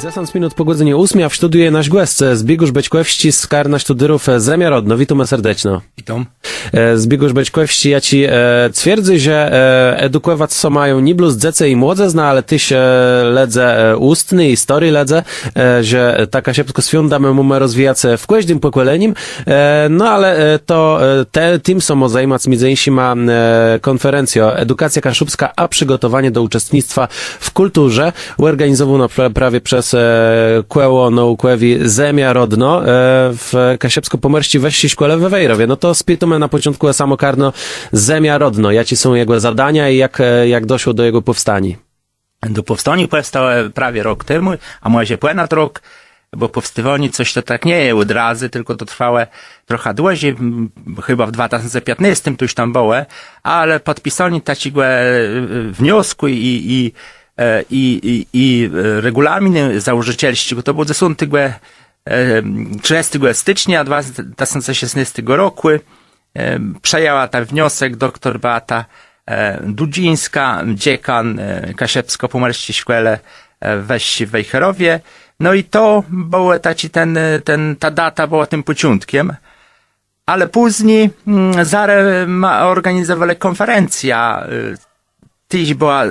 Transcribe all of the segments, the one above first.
10 minut po godzinie 8, a w studiu je nasz gość, Zbigniew Bećkowski z Karna Sztudyrów Zemia Rodno. Witam serdecznie. Witam. Zbigniew Bećkowski, ja ci twierdzę, że edukować co mają nie bluz dzece i młodzezna, ale tyś ledze ustny i story ledze, że taka siepsko swiądamy mamy rozwijać w każdym pokoleniem, no ale to tym są zajmować między ma konferencja Edukacja Kaszubska, a przygotowanie do uczestnictwa w kulturze, organizowana prawie przez Kłeło Naukowi Zemia Rodno w Kasiepsko-Pomorści Weści Szkole we Wejrowie. No to spytamy na początku samo Karno Zemia Rodno. Jakie są jego zadania i jak doszło do jego powstania? Do powstania powstało prawie rok temu, a może ponad rok, bo powstawanie coś to tak nie jest od razu, tylko to trwało trochę dłużej, chyba w 2015 to już tam było, ale podpisanie takiego wniosku i regulaminy założycielskie, to było 30 stycznia 2016 roku. Przejęła ten wniosek dr Beata Dudzińska, dziekan Kasiepsko-Pomorskiej Szkole w Wejherowie. No i to było ta data była tym początkiem. Ale później organizowali konferencja. Tyś była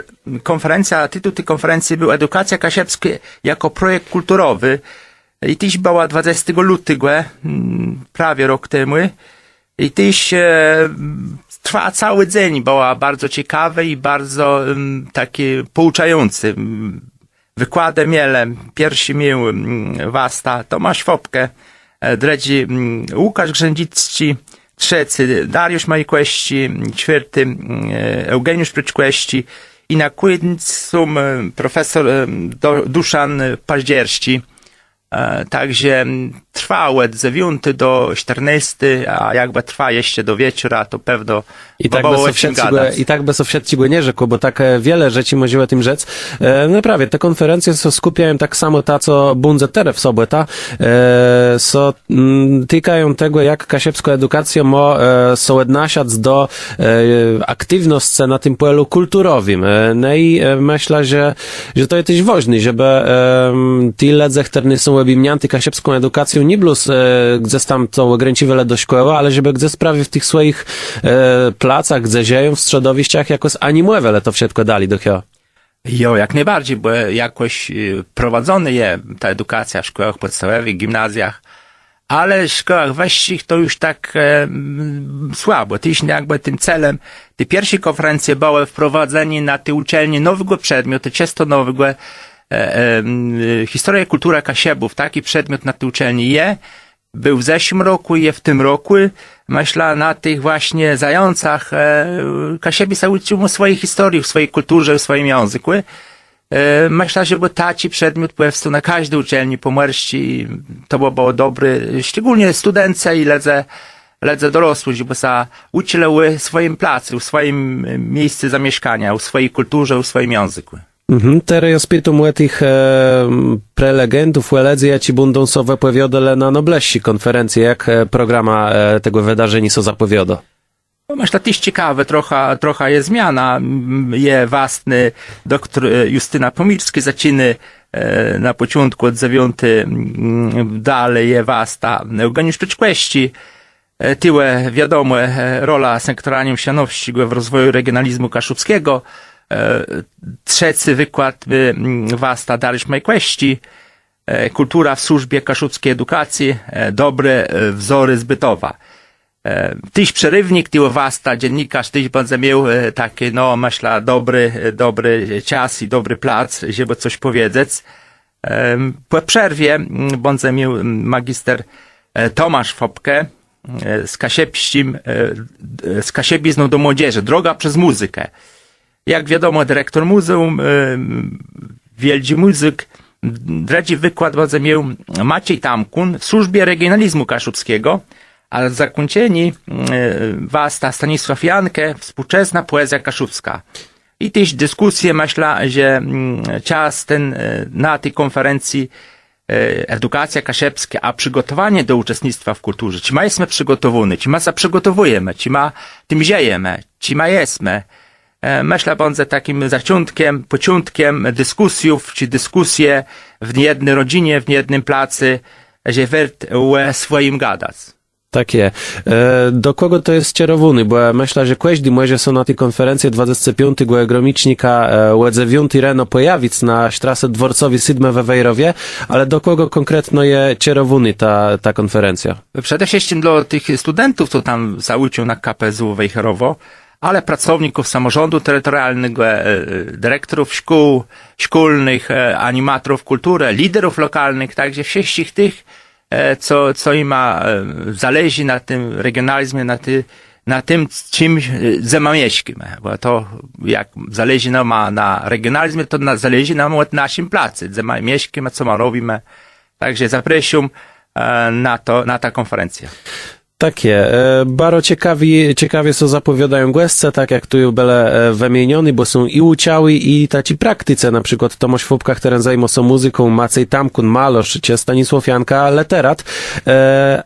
konferencja, tytuł tej konferencji był Edukacja Kasiepska jako projekt kulturowy. I tyś była 20 lutego, prawie rok temu. I tyś trwa cały dzień, była bardzo ciekawe i bardzo taki pouczający. Wykłady miele, pierwszy miał wasta Tomasz Fopke, dredzi Łukasz Grzędzicki, trzeci Dariusz Majkweści, czwarty Eugeniusz Pryczkweści i na końcu profesor Duszan Paździerski. Także trwało od 9 do 14, a jakby trwa jeszcze do wieczora, to pewno i tak bez owsiadcigłe nie rzekło, bo tak wiele rzeczy możemy tym rzec. No prawie, te konferencje skupiają tak samo ta, co Bunzetere w sobota, tykają tego, jak kasiepska edukacja są odnasiać do aktywności na tym polu kulturowym. No i myślę, że to jest też ważne, żeby ci ledze, które są obimnięty kasiepską edukacją, nie bluz gdzie tam to ograniczywe do szkoły, ale żeby gdzie sprawy w tych swoich placach, gdzie zieją w środowiskach jakoś animowe to wszystko dali do chyba. Jo, jak najbardziej, bo jakoś prowadzony jest ta edukacja w szkołach podstawowych, gimnazjach, ale w szkołach wyższych to już tak słabo. Tyś jakby tym celem, te pierwsze konferencje były wprowadzenie na te uczelnie nowego przedmiotu, często nowego, historia i kultura Kasiebów, taki przedmiot na tej uczelni był w zeszłym roku i jest w tym roku. Myślę, na tych właśnie zającach Kasiebi się uczył swojej historii, w swojej kulturze, w swoim języku. Myślę, że taki przedmiot powstał na każdej uczelni pomorskiej. To było dobry, szczególnie studence i ledze dorosłych, żeby się uczyły w swoim placu, w swoim miejscu zamieszkania, w swojej kulturze, w swoim języku. Teraz ja spytam u tych prelegentów, uledzy, ja ci będą so wypowiadali na nobleści konferencji, jak programa tego wydarzenia są zapowiada? Myślę, to jest ciekawe, trochę jest zmiana. Je własny doktor Justyna Pomirski zaczyny na początku od 9, dalej je wasta Eugeniusz Pryczkweści. Tyle wiadomo, rola sektoranium sianowskiego w rozwoju regionalizmu kaszubskiego. Trzeci wykład wasta Dariusz Majkweści, kultura w służbie kaszubskiej edukacji, dobre wzory zbytowa. Tyś przerywnik, tył wasta dziennikarz, tyś będzie miał taki, no myślę, dobry czas i dobry plac, żeby coś powiedzieć. Po przerwie będzie miał magister Tomasz Fopke z Kasiebizną do młodzieży, droga przez muzykę. Jak wiadomo, dyrektor muzeum, wielki muzyk, drugi wykład będzie miał Maciej Tamkun w służbie regionalizmu kaszubskiego, a zakończeni wasta Stanisław Jankę, współczesna poezja kaszubska. I też dyskusje, myślę, że czas ten na tej konferencji edukacja kasiepska, a przygotowanie do uczestnictwa w kulturze. Czy ma jesteśmy przygotowani, czy ma się przygotowujemy, czy ma tym ziejemy, czy ma jesteśmy. myślę, będzie takim zaczątkiem, początkiem dyskusjów, czy dyskusje w niejednej rodzinie, w niejednym placy, że wert o swoim gadać. Takie. Do kogo to jest cierowuny? Bo ja myślę, że każdy może są na tej konferencji 25 gromicznika łedze 9 rano pojawić na Strasse Dworcowi 7 we Wejrowie, ale do kogo konkretno je cierowuny ta konferencja? Przede wszystkim dla tych studentów, co tam zauczył na KPSW Wejherowo, ale pracowników samorządu terytorialnego, dyrektorów szkół, szkolnych, animatorów kultury, liderów lokalnych, także wszystkich tych, co im zależy na tym regionalizmie, na tym, czym zamieszkamy. Bo to, jak zależy nam na regionalizmie, to zależy nam od naszym pracy, gdzie mieszkamy, co my robimy. Także zapraszam na tę konferencję. Takie. Bardzo ciekawie są zapowiadają głosce, tak jak tu bele wymieniony, bo są i uciały, i taci praktyce, na przykład Tomasz Fopka, który zajmuje się muzyką, Macej Tamkun, malarz, czy Stanisław Janka, literat,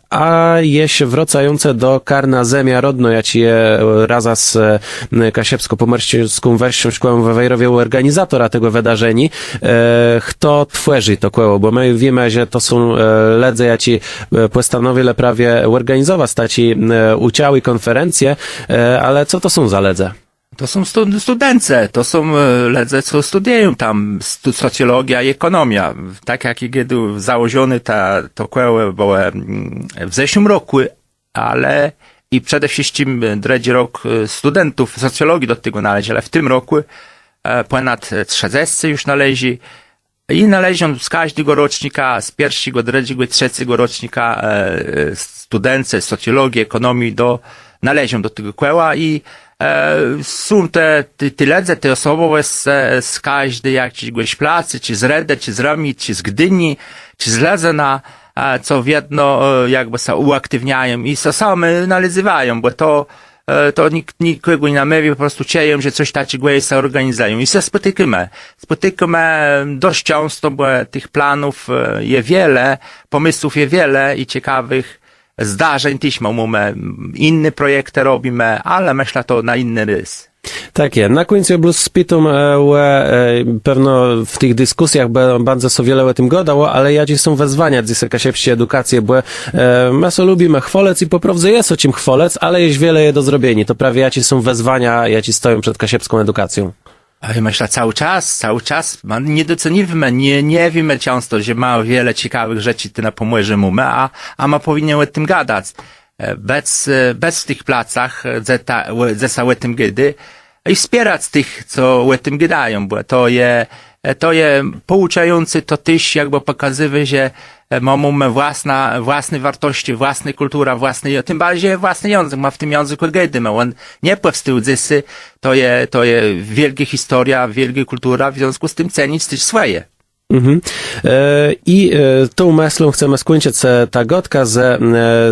a jeś wracające do Karna Zemia Rodno, ja ci je raza z kasiepsko-pomerską wersją szkołą we Wejrowie organizatora tego wydarzenia, kto tworzy to koło, bo my wiemy, że to są ledze, ja ci postanowili prawie organizować staci uciały konferencje, ale co to są za ledze? To są studence, to są ledze, co studiują tam socjologia i ekonomia. Tak jak kiedy założone to koło było w zeszłym roku, ale i przede wszystkim drugi rok studentów socjologii do tego należy, ale w tym roku ponad 30 już należy. I należą z każdego rocznika, z pierwszego, drugiego i trzeciego rocznika studence socjologii, ekonomii należą do tego koła i są te ledze, te osobowe z każdej jakiejś pracy, czy z Redy, czy z Rami, czy z Gdyni, czy z Lezena, co w jedno jakby się uaktywniają i to same nazywają, bo to nikt nikogo nie namawia, po prostu cieją, że coś takiego się organizują. I się spotykamy. Spotykamy dość często, bo tych planów jest wiele, pomysłów jest wiele i ciekawych zdarzeń też mamy. Inne projekty robimy, ale myślę to na inny rys. Takie. Na końcu plus spitum pewno w tych dyskusjach bardzo so wiele o tym godało, ale ja dziś są wezwania z kasiepskiej edukację, bo my so lubimy chwolec i poprawdze jest o czym chwolec, ale jest wiele je do zrobienia. To prawie ja ci są wezwania, ja ci stoję przed kasiepską edukacją. Ale myślę cały czas, nie docenimy, nie wiemy często, że ma wiele ciekawych rzeczy ty na pomorze mamy, a ma powinien o tym gadać. Bez tych placach, ze o tym gady, i wspierać tych, co o tym gadają, bo to jest pouczające, to też jakby pokazywać, że mamy własne wartości, własna kultura, tym bardziej własny język, ma w tym języku gadamy, on nie powstał dzysy, to jest wielka historia, wielka kultura, w związku z tym cenić też swoje. I tą myślą chcemy skończyć ta gotka z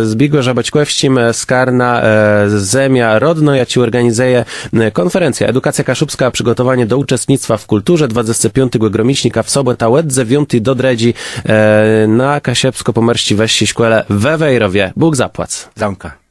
Zbigniewa Baćkowskim z Karna Zemia Rodno. Ja ci organizuję konferencję Edukacja Kaszubska, przygotowanie do uczestnictwa w kulturze 25 gromicznika w sobotę od 9 do dredzi na Kasiepsko-Pomerści Weści Szkole we Wejrowie. Bóg zapłac. Zamka.